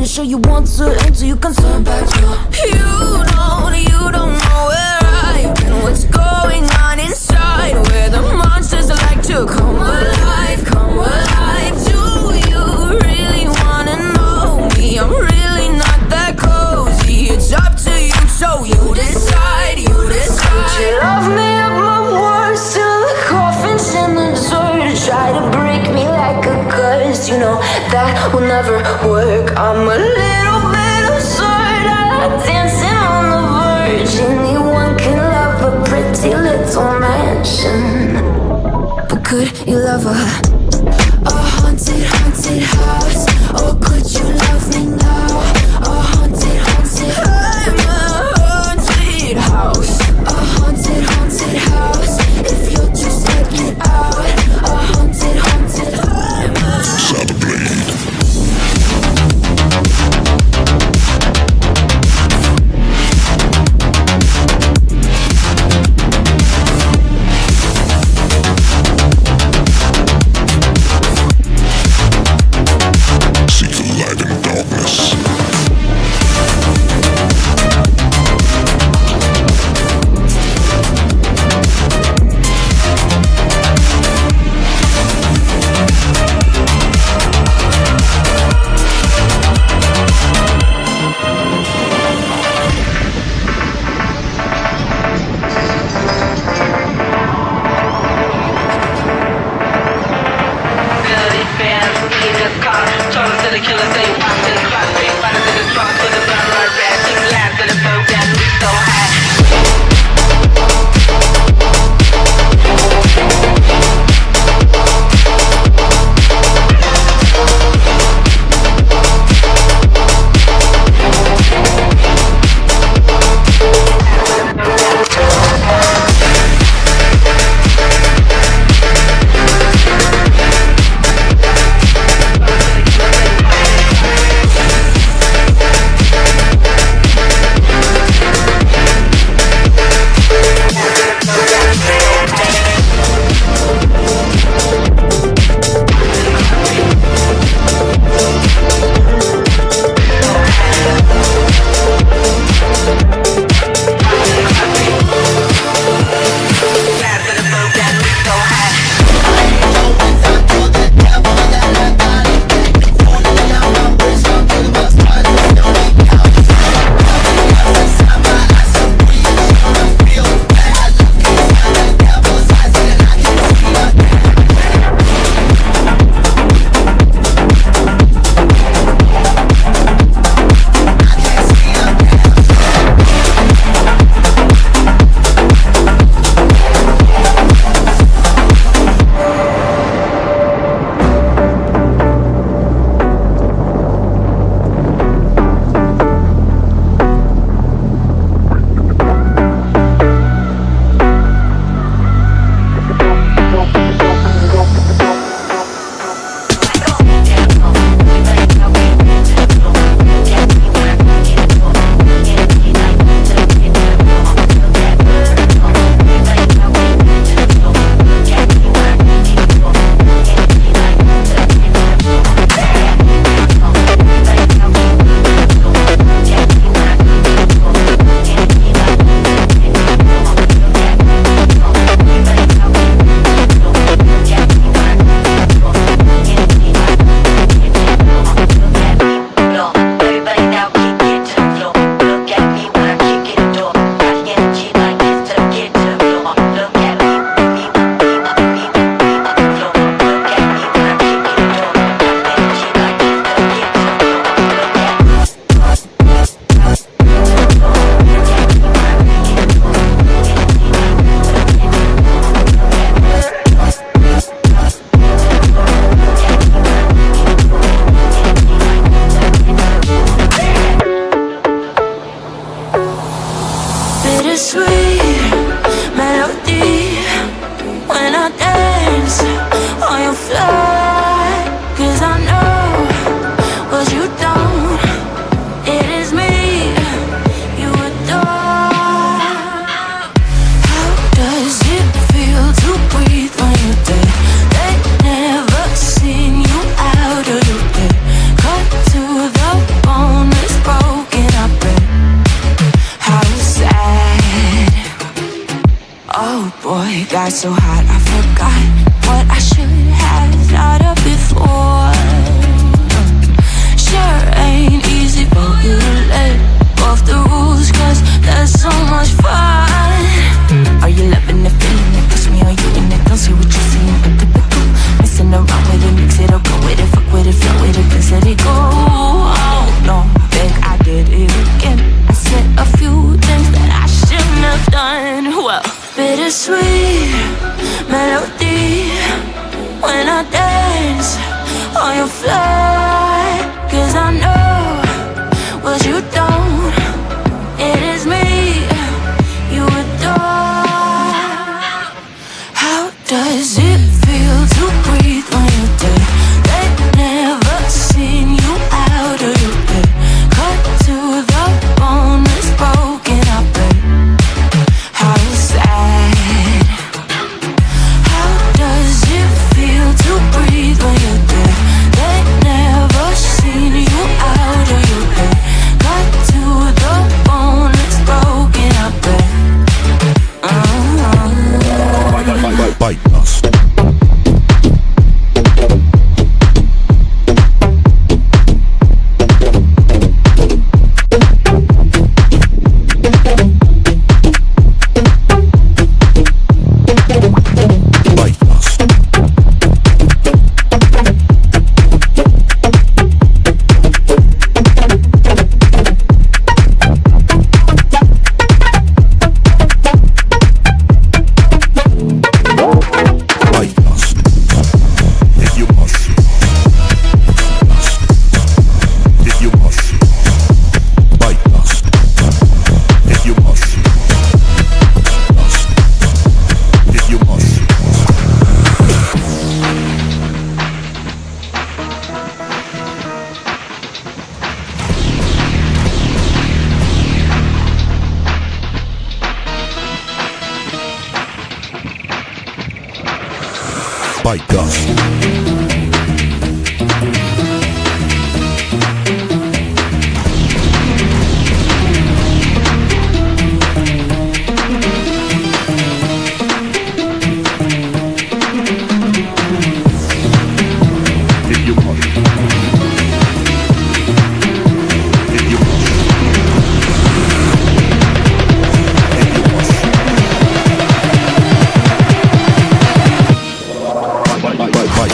pretty sure you want to until you can turn back. You don't know where I've been, what's going on inside, where the monsters like to come alive, come alive. Do you really wanna know me? I'm really not that cozy. It's up to you, so you decide, you decide. Would you love me at my worst, till the coffin's in the dirt? Try to break me like a curse, you know that will never work. I'm a little bit absurd, I like dancing on the verge. Anyone can love a pretty little mansion, but could you love a haunted, haunted house? Or could you love me now? A haunted, haunted, I'm a haunted house. A haunted, haunted house. If you're too scared, get out. A haunted, haunted, I'm a Sound blade. Seek the fly so hard, I forgot what I should have thought of before. Sure ain't easy for you to let off the rules, cause that's so much fun. Are you loving it, feeling it, push me, are you in it? Don't see what you're seeing, but typical. Messing around with it, mix it up, go with it, fuck with it, flow with it, just let it go. Oh no, think I did it again. I said a few things that I shouldn't have done. Well, bittersweet melody when I dance on your fly, cause I know what you don't. It is me you adore. How does it feel to breathe when you're dead? They've never seen you out of your bed. Cut to the bone, it's broken, I bet. How sad. How does it feel to breathe when you're dead? They've never seen you out of your bed. Cut to the bone, it's broken, I bet. Bite us. Bite dust. Bite.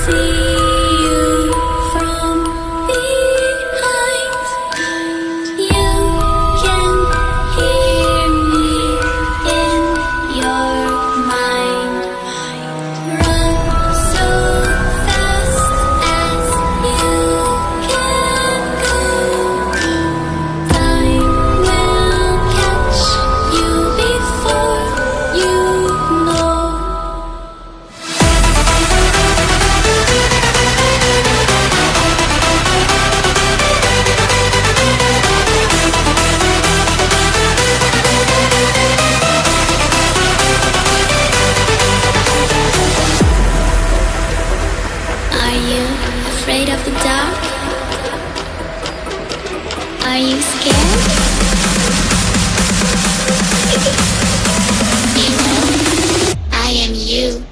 see you from behind. You can hear me in your mind. Run so fast as you can go. Time will catch you before you know. Are you afraid of the dark? Are you scared? You know, I am you.